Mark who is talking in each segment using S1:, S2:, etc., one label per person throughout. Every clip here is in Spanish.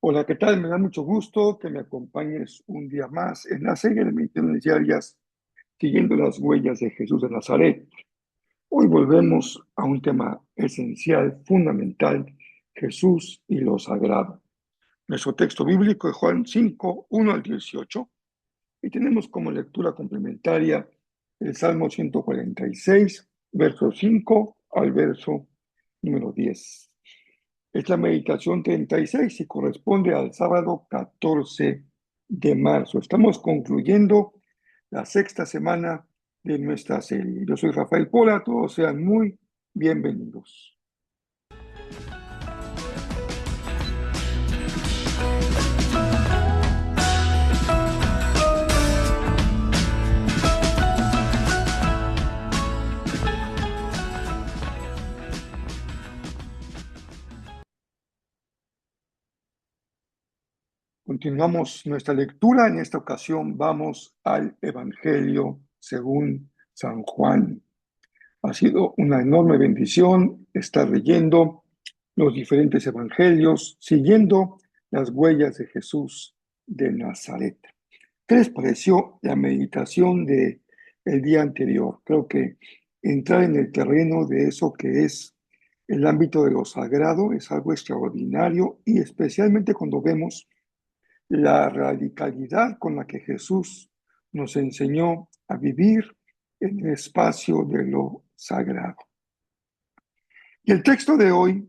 S1: Hola, ¿qué tal? Me da mucho gusto que me acompañes un día más en la serie de meditaciones diarias siguiendo las huellas de Jesús de Nazaret. Hoy volvemos a un tema esencial, fundamental, Jesús y lo sagrado. Nuestro texto bíblico es Juan 5, 1 al 18, y tenemos como lectura complementaria el Salmo 146, verso 5 al verso número 10. Es la meditación 36 y corresponde al sábado 14 de marzo. Estamos concluyendo la sexta semana de nuestra serie. Yo soy Rafael Pola, todos sean muy bienvenidos. Continuamos nuestra lectura. En esta ocasión vamos al Evangelio según San Juan. Ha sido una enorme bendición estar leyendo los diferentes evangelios, siguiendo las huellas de Jesús de Nazaret. ¿Qué les pareció la meditación del día anterior? Creo que entrar en el terreno de eso que es el ámbito de lo sagrado es algo extraordinario, y especialmente cuando vemos la radicalidad con la que Jesús nos enseñó a vivir en el espacio de lo sagrado. Y el texto de hoy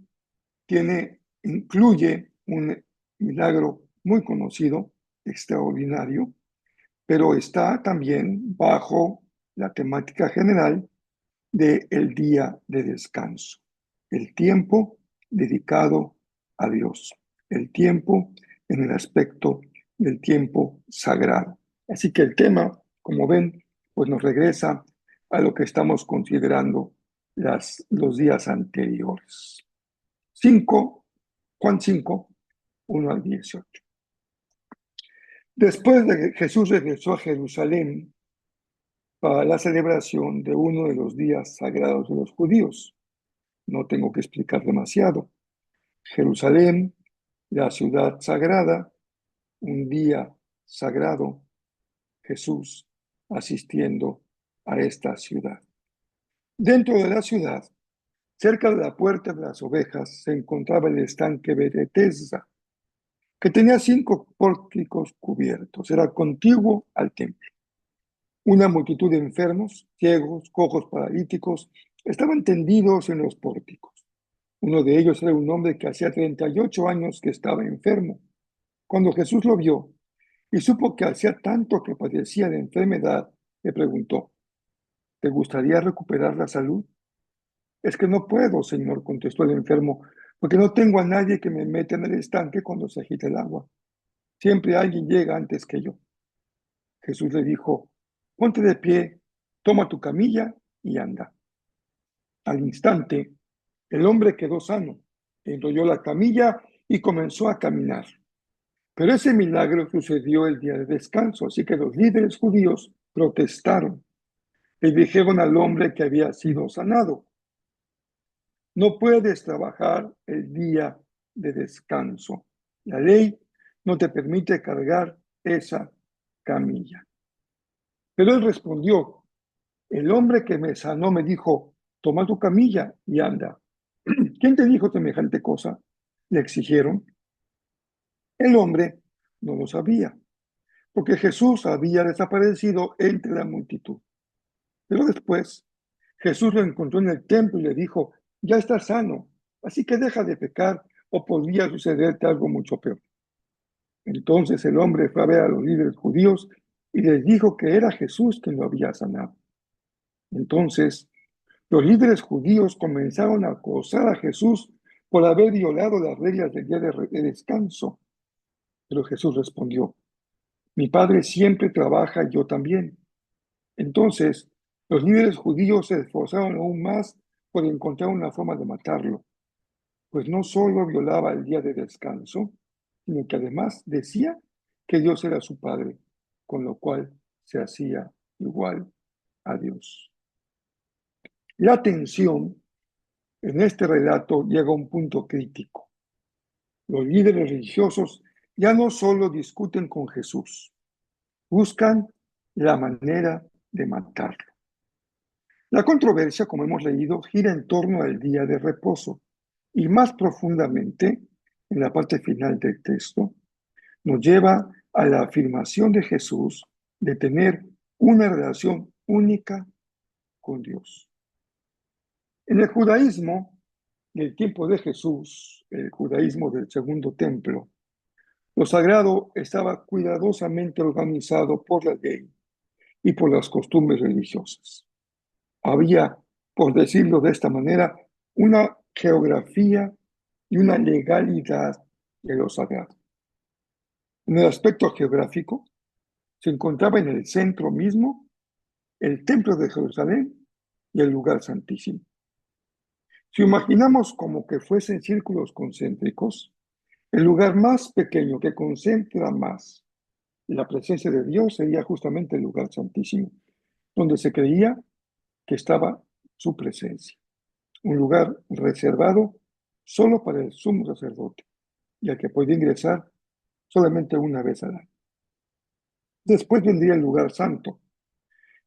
S1: incluye un milagro muy conocido, extraordinario, pero está también bajo la temática general del día de descanso, el tiempo dedicado a Dios, el tiempo en el aspecto del tiempo sagrado. Así que el tema, como ven, pues nos regresa a lo que estamos considerando los días anteriores. 5, Juan 5, 1 al 18. Después de que Jesús regresó a Jerusalén para la celebración de uno de los días sagrados de los judíos. No tengo que explicar demasiado. Jerusalén, la ciudad sagrada, un día sagrado, Jesús asistiendo a esta ciudad. Dentro de la ciudad, cerca de la puerta de las ovejas, se encontraba el estanque Betesda, que tenía 5 pórticos cubiertos. Era contiguo al templo. Una multitud de enfermos, ciegos, cojos, paralíticos, estaban tendidos en los pórticos. Uno de ellos era un hombre que hacía 38 años que estaba enfermo. Cuando Jesús lo vio y supo que hacía tanto que padecía de enfermedad, le preguntó: ¿te gustaría recuperar la salud? Es que no puedo, Señor, contestó el enfermo, porque no tengo a nadie que me meta en el estanque cuando se agita el agua. Siempre alguien llega antes que yo. Jesús le dijo: ponte de pie, toma tu camilla y anda. Al instante, el hombre quedó sano, enrolló la camilla y comenzó a caminar. Pero ese milagro sucedió el día de descanso, así que los líderes judíos protestaron. Le dijeron al hombre que había sido sanado: no puedes trabajar el día de descanso. La ley no te permite cargar esa camilla. Pero él respondió: el hombre que me sanó me dijo, toma tu camilla y anda. ¿Quién te dijo semejante cosa? Le exigieron. El hombre no lo sabía, porque Jesús había desaparecido entre la multitud. Pero después Jesús lo encontró en el templo y le dijo: ya estás sano, así que deja de pecar o podría sucederte algo mucho peor. Entonces el hombre fue a ver a los líderes judíos y les dijo que era Jesús quien lo había sanado. Entonces los líderes judíos comenzaron a acosar a Jesús por haber violado las reglas del día de descanso. Pero Jesús respondió: mi Padre siempre trabaja y yo también. Entonces los líderes judíos se esforzaron aún más por encontrar una forma de matarlo, pues no solo violaba el día de descanso, sino que además decía que Dios era su Padre, con lo cual se hacía igual a Dios. La tensión en este relato llega a un punto crítico. Los líderes religiosos ya no solo discuten con Jesús, buscan la manera de matarlo. La controversia, como hemos leído, gira en torno al día de reposo y más profundamente, en la parte final del texto, nos lleva a la afirmación de Jesús de tener una relación única con Dios. En el judaísmo del tiempo de Jesús, el judaísmo del segundo templo, lo sagrado estaba cuidadosamente organizado por la ley y por las costumbres religiosas. Había, por decirlo de esta manera, una geografía y una legalidad de lo sagrado. En el aspecto geográfico, se encontraba en el centro mismo el templo de Jerusalén y el lugar santísimo. Si imaginamos como que fuesen círculos concéntricos, el lugar más pequeño que concentra más la presencia de Dios sería justamente el lugar santísimo, donde se creía que estaba su presencia. Un lugar reservado solo para el sumo sacerdote, ya que podía ingresar solamente una vez al año. Después vendría el lugar santo,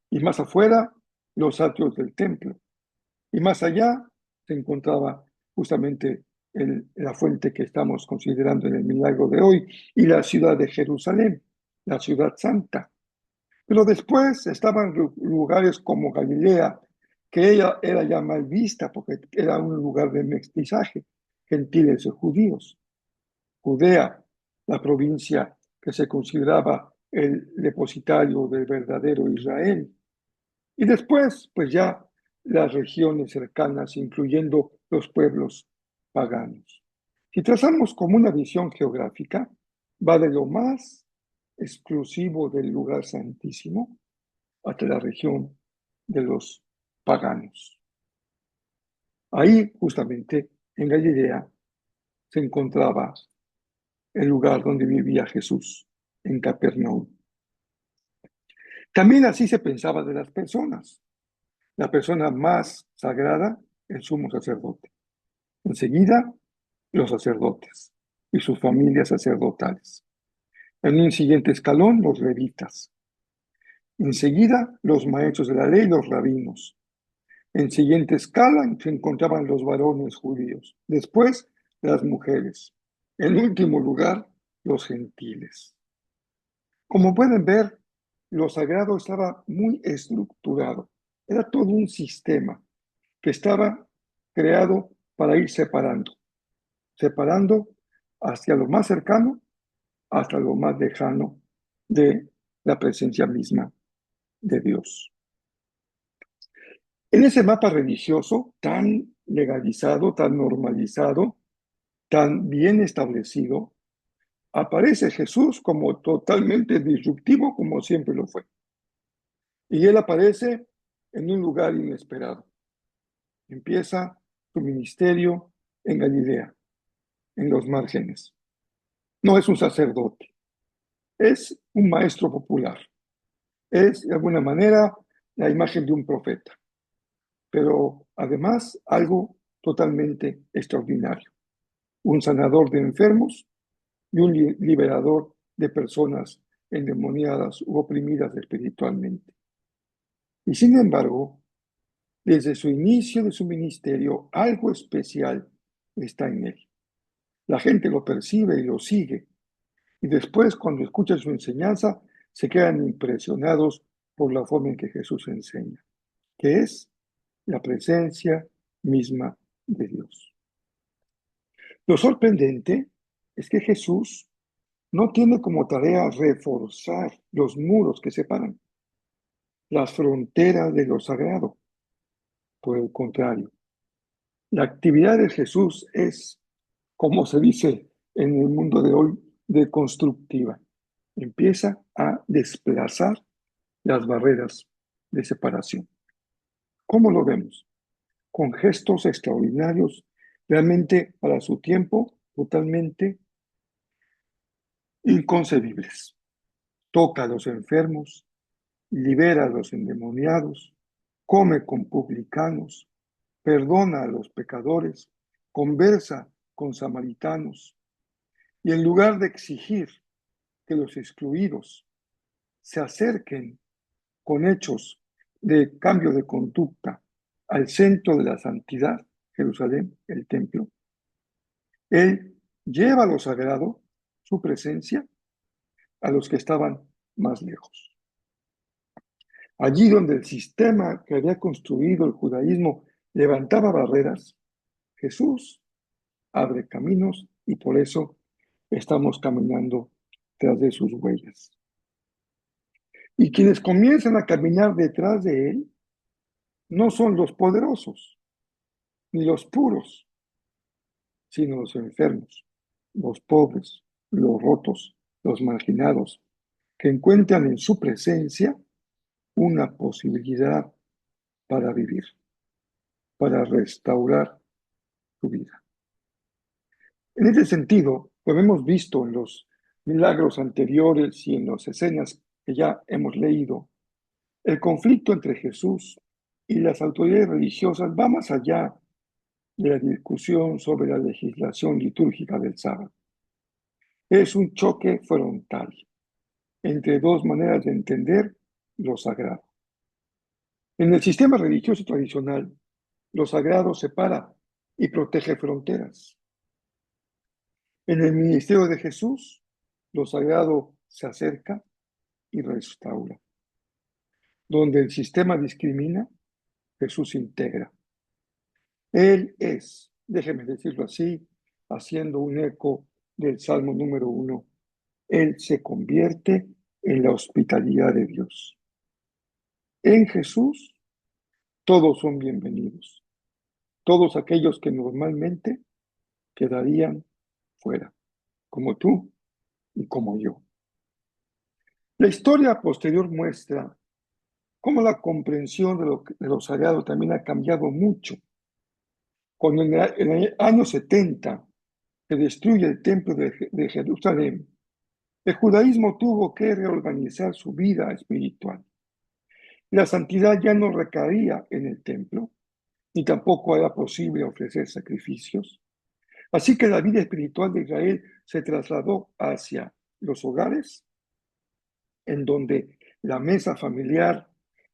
S1: y más afuera los atrios del templo, y más allá se encontraba justamente la fuente que estamos considerando en el milagro de hoy, y la ciudad de Jerusalén, la ciudad santa. Pero después estaban lugares como Galilea, que ella era ya mal vista porque era un lugar de mestizaje, gentiles y judíos. Judea, la provincia que se consideraba el depositario del verdadero Israel. Y después, pues ya las regiones cercanas, incluyendo los pueblos paganos. Si trazamos como una visión geográfica, va de lo más exclusivo del lugar santísimo hasta la región de los paganos. Ahí, justamente, en Galilea, se encontraba el lugar donde vivía Jesús, en Capernaum. También así se pensaba de las personas. La persona más sagrada, el sumo sacerdote. Enseguida, los sacerdotes y sus familias sacerdotales. En un siguiente escalón, los levitas. Enseguida, los maestros de la ley, los rabinos. En siguiente escala se encontraban los varones judíos. Después, las mujeres. En último lugar, los gentiles. Como pueden ver, lo sagrado estaba muy estructurado. Era todo un sistema que estaba creado para ir separando hacia lo más cercano hasta lo más lejano de la presencia misma de Dios. En ese mapa religioso tan legalizado, tan normalizado, tan bien establecido, aparece Jesús como totalmente disruptivo, como siempre lo fue. Y él aparece en un lugar inesperado. Empieza su ministerio en Galilea, en los márgenes. No es un sacerdote, es un maestro popular. Es, de alguna manera, la imagen de un profeta, pero además algo totalmente extraordinario. Un sanador de enfermos y un liberador de personas endemoniadas u oprimidas espiritualmente. Y sin embargo, desde su inicio de su ministerio, algo especial está en él. La gente lo percibe y lo sigue. Y después, cuando escuchan su enseñanza, se quedan impresionados por la forma en que Jesús enseña, que es la presencia misma de Dios. Lo sorprendente es que Jesús no tiene como tarea reforzar los muros que separan las fronteras de lo sagrado. Por el contrario, la actividad de Jesús es, como se dice en el mundo de hoy, deconstructiva. Empieza a desplazar las barreras de separación. ¿Cómo lo vemos? Con gestos extraordinarios, realmente para su tiempo totalmente inconcebibles. Toca a los enfermos, libera a los endemoniados, come con publicanos, perdona a los pecadores, conversa con samaritanos, Y en lugar de exigir que los excluidos se acerquen con hechos de cambio de conducta al centro de la santidad, Jerusalén, el templo, él lleva lo sagrado, su presencia, a los que estaban más lejos. Allí donde el sistema que había construido el judaísmo levantaba barreras, Jesús abre caminos y por eso estamos caminando tras de sus huellas. Y quienes comienzan a caminar detrás de él no son los poderosos ni los puros, sino los enfermos, los pobres, los rotos, los marginados, que encuentran en su presencia una posibilidad para vivir, para restaurar su vida. En ese sentido, como hemos visto en los milagros anteriores y en las escenas que ya hemos leído, el conflicto entre Jesús y las autoridades religiosas va más allá de la discusión sobre la legislación litúrgica del sábado. Es un choque frontal entre dos maneras de entender lo sagrado. En el sistema religioso tradicional, lo sagrado separa y protege fronteras. En el ministerio de Jesús, lo sagrado se acerca y restaura. Donde el sistema discrimina, Jesús integra. Él es, déjeme decirlo así, haciendo un eco del Salmo número 1, Él se convierte en la hospitalidad de Dios. En Jesús, todos son bienvenidos. Todos aquellos que normalmente quedarían fuera, como tú y como yo. La historia posterior muestra cómo la comprensión de lo sagrado también ha cambiado mucho. Cuando en el año 70 se destruye el templo de Jerusalén, el judaísmo tuvo que reorganizar su vida espiritual. La santidad ya no recaía en el templo, ni tampoco era posible ofrecer sacrificios. Así que la vida espiritual de Israel se trasladó hacia los hogares, en donde la mesa familiar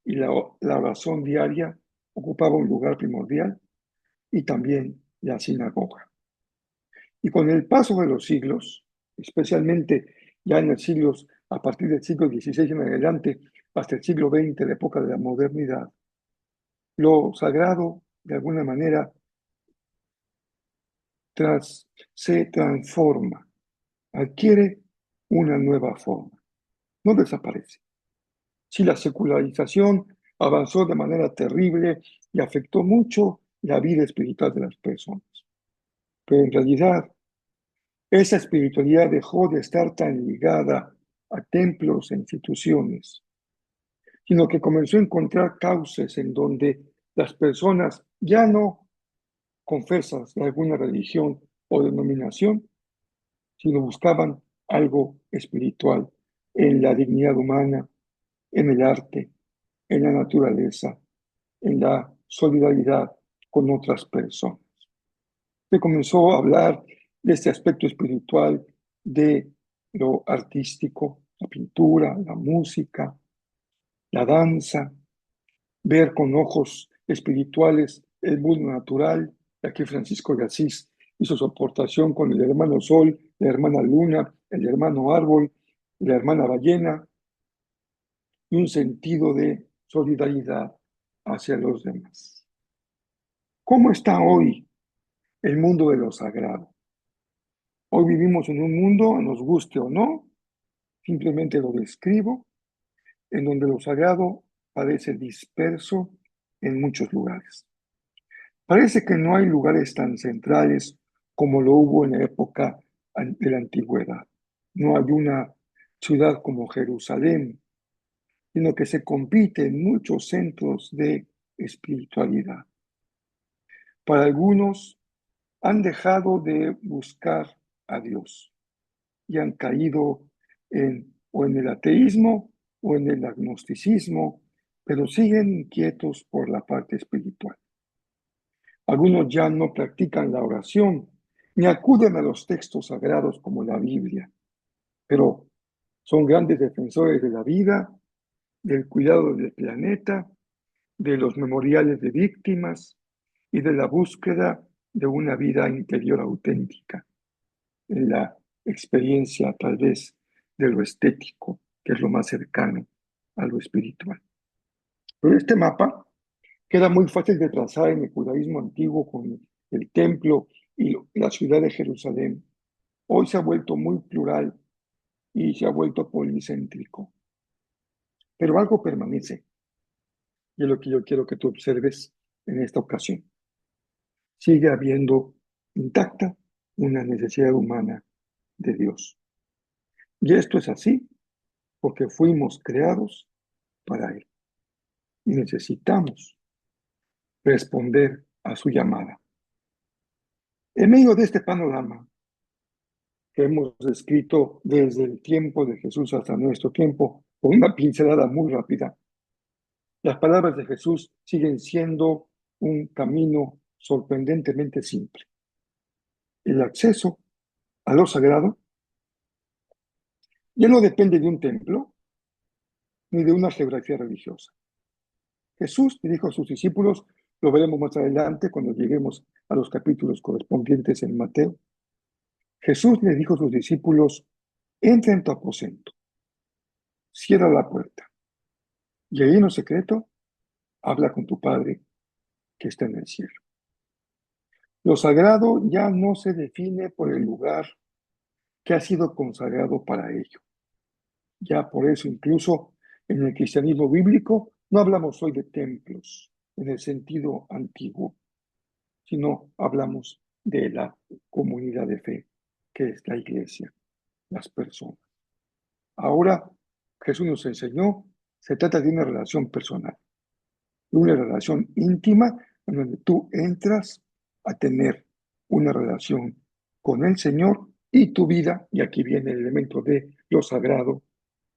S1: y la oración diaria ocupaba un lugar primordial, y también la sinagoga. Y con el paso de los siglos, especialmente ya en los siglos, a partir del siglo XVI en adelante, hasta el siglo XX, la época de la modernidad, lo sagrado, de alguna manera, se transforma, adquiere una nueva forma, no desaparece. Si la secularización avanzó de manera terrible y afectó mucho la vida espiritual de las personas, pero en realidad esa espiritualidad dejó de estar tan ligada a templos e instituciones, sino que comenzó a encontrar cauces en donde las personas ya no confesas de alguna religión o denominación, sino buscaban algo espiritual en la dignidad humana, en el arte, en la naturaleza, en la solidaridad con otras personas. Se comenzó a hablar de este aspecto espiritual, de lo artístico, la pintura, la música, la danza, ver con ojos espirituales el mundo natural. Aquí Francisco de Asís hizo su aportación con el hermano Sol, la hermana Luna, el hermano Árbol, la hermana Ballena, y un sentido de solidaridad hacia los demás. ¿Cómo está hoy el mundo de lo sagrado? Hoy vivimos en un mundo, nos guste o no, simplemente lo describo, en donde lo sagrado parece disperso en muchos lugares. Parece que no hay lugares tan centrales como lo hubo en la época de la antigüedad. No hay una ciudad como Jerusalén, sino que se compite en muchos centros de espiritualidad. Para algunos han dejado de buscar a Dios y han caído o en el ateísmo o en el agnosticismo, pero siguen inquietos por la parte espiritual. Algunos ya no practican la oración, ni acuden a los textos sagrados como la Biblia, pero son grandes defensores de la vida, del cuidado del planeta, de los memoriales de víctimas y de la búsqueda de una vida interior auténtica, en la experiencia tal vez de lo estético, que es lo más cercano a lo espiritual. Pero este mapa queda muy fácil de trazar en el judaísmo antiguo con el templo y la ciudad de Jerusalén. Hoy se ha vuelto muy plural y se ha vuelto policéntrico. Pero algo permanece, y es lo que yo quiero que tú observes en esta ocasión. Sigue habiendo intacta una necesidad humana de Dios. Y esto es así porque fuimos creados para Él y necesitamos responder a su llamada. En medio de este panorama que hemos descrito desde el tiempo de Jesús hasta nuestro tiempo, con una pincelada muy rápida, las palabras de Jesús siguen siendo un camino sorprendentemente simple. El acceso a lo sagrado ya no depende de un templo ni de una geografía religiosa. Jesús le dijo a sus discípulos, lo veremos más adelante cuando lleguemos a los capítulos correspondientes en Mateo. Jesús le dijo a sus discípulos, entra en tu aposento, cierra la puerta y ahí en lo secreto habla con tu Padre que está en el cielo. Lo sagrado ya no se define por el lugar que ha sido consagrado para ello. Ya por eso incluso en el cristianismo bíblico no hablamos hoy de templos en el sentido antiguo, sino hablamos de la comunidad de fe, que es la iglesia, las personas. Ahora Jesús nos enseñó, se trata de una relación personal, de una relación íntima en donde tú entras a tener una relación con el Señor y tu vida, y aquí viene el elemento de lo sagrado,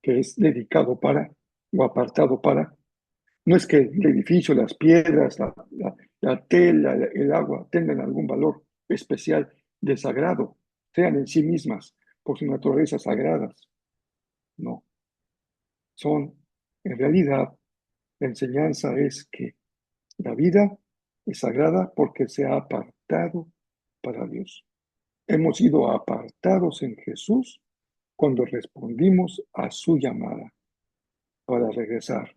S1: que es dedicado para o apartado para. No es que el edificio, las piedras, la tela, el agua tengan algún valor especial de sagrado, sean en sí mismas por su naturaleza sagradas. No, son en realidad la enseñanza es que la vida es sagrada porque se ha apartado para Dios. Hemos sido apartados en Jesús cuando respondimos a su llamada para regresar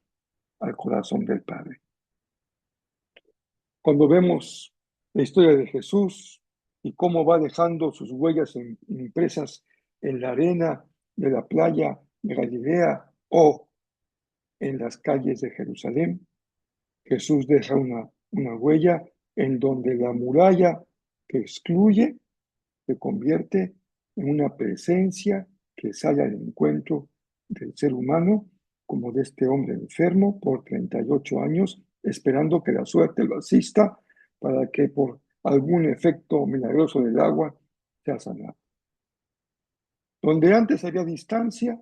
S1: al corazón del Padre. Cuando vemos la historia de Jesús y cómo va dejando sus huellas impresas en la arena de la playa de Galilea o en las calles de Jerusalén, Jesús deja una huella en donde la muralla que excluye se convierte en una presencia que sale al encuentro del ser humano, como de este hombre enfermo por 38 años, esperando que la suerte lo asista para que por algún efecto milagroso del agua sea sanado. Donde antes había distancia,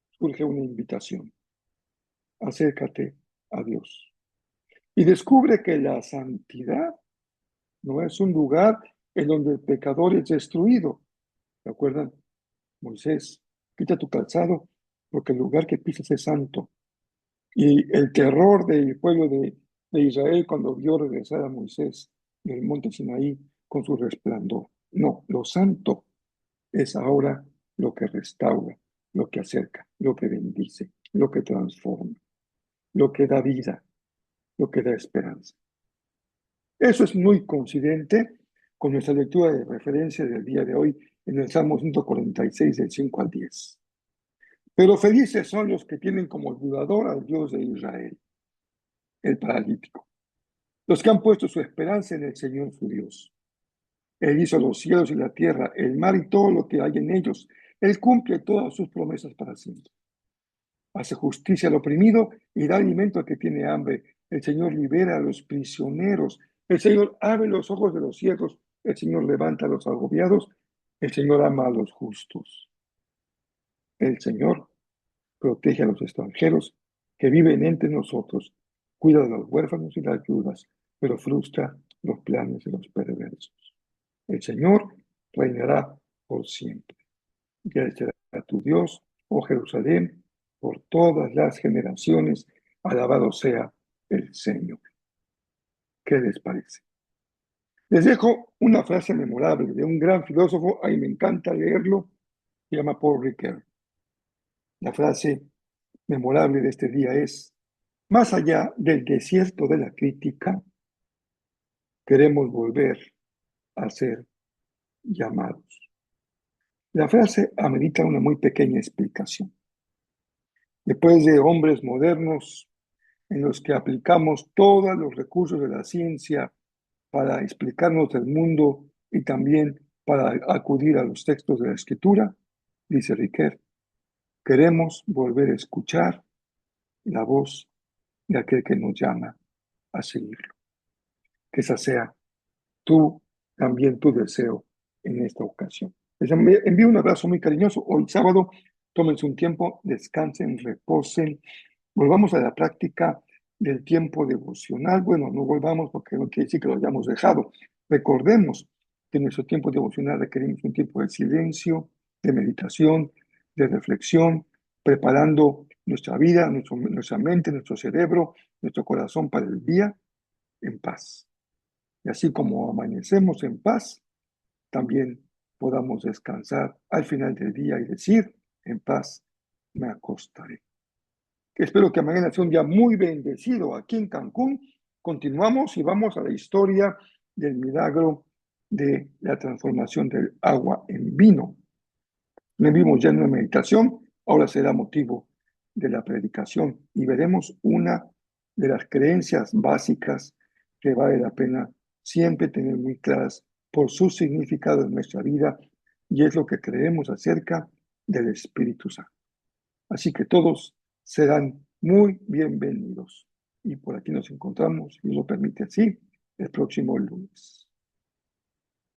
S1: surge una invitación. Acércate a Dios. Y descubre que la santidad no es un lugar en donde el pecador es destruido. ¿Se acuerdan? Moisés, quita tu calzado porque el lugar que pisas es santo. Y el terror del pueblo de Israel cuando vio regresar a Moisés del monte Sinaí con su resplandor. No, lo santo es ahora lo que restaura, lo que acerca, lo que bendice, lo que transforma, lo que da vida, lo que da esperanza. Eso es muy coincidente con nuestra lectura de referencia del día de hoy en el Salmo 146, del 5 al 10. Pero felices son los que tienen como ayudador al Dios de Israel, el paralítico, los que han puesto su esperanza en el Señor su Dios. Él hizo los cielos y la tierra, el mar y todo lo que hay en ellos. Él cumple todas sus promesas para siempre. Hace justicia al oprimido y da alimento al que tiene hambre. El Señor libera a los prisioneros. El Señor abre los ojos de los ciegos. El Señor levanta a los agobiados. El Señor ama a los justos. El Señor protege a los extranjeros que viven entre nosotros. Cuida de los huérfanos y las viudas, pero frustra los planes de los perversos. El Señor reinará por siempre. Y Él será tu Dios, oh Jerusalén, por todas las generaciones. Alabado sea el Señor. ¿Qué les parece? Les dejo una frase memorable de un gran filósofo, ahí me encanta leerlo, se llama Paul Ricoeur. La frase memorable de este día es: más allá del desierto de la crítica, queremos volver a ser llamados. La frase amerita una muy pequeña explicación. Después de hombres modernos en los que aplicamos todos los recursos de la ciencia para explicarnos el mundo y también para acudir a los textos de la Escritura, dice Ricoeur, queremos volver a escuchar la voz de aquel que nos llama a seguirlo. Que esa sea también tu deseo en esta ocasión. Les envío un abrazo muy cariñoso. Hoy sábado, tómense un tiempo, descansen, reposen. Volvamos a la práctica del tiempo devocional. Bueno, no volvamos porque no quiere decir que lo hayamos dejado. Recordemos que en nuestro tiempo devocional requerimos un tiempo de silencio, de meditación, de reflexión, preparando nuestra vida, nuestra mente, nuestro cerebro, nuestro corazón para el día en paz. Y así como amanecemos en paz, también podamos descansar al final del día y decir, en paz me acostaré. Espero que mañana sea un día muy bendecido aquí en Cancún. Continuamos y vamos a la historia del milagro de la transformación del agua en vino. Lo vimos ya en una meditación, ahora será motivo de la predicación y veremos una de las creencias básicas que vale la pena siempre tener muy claras por su significado en nuestra vida, y es lo que creemos acerca del Espíritu Santo. Así que todos serán muy bienvenidos. Y por aquí nos encontramos, si lo permite así, el próximo lunes.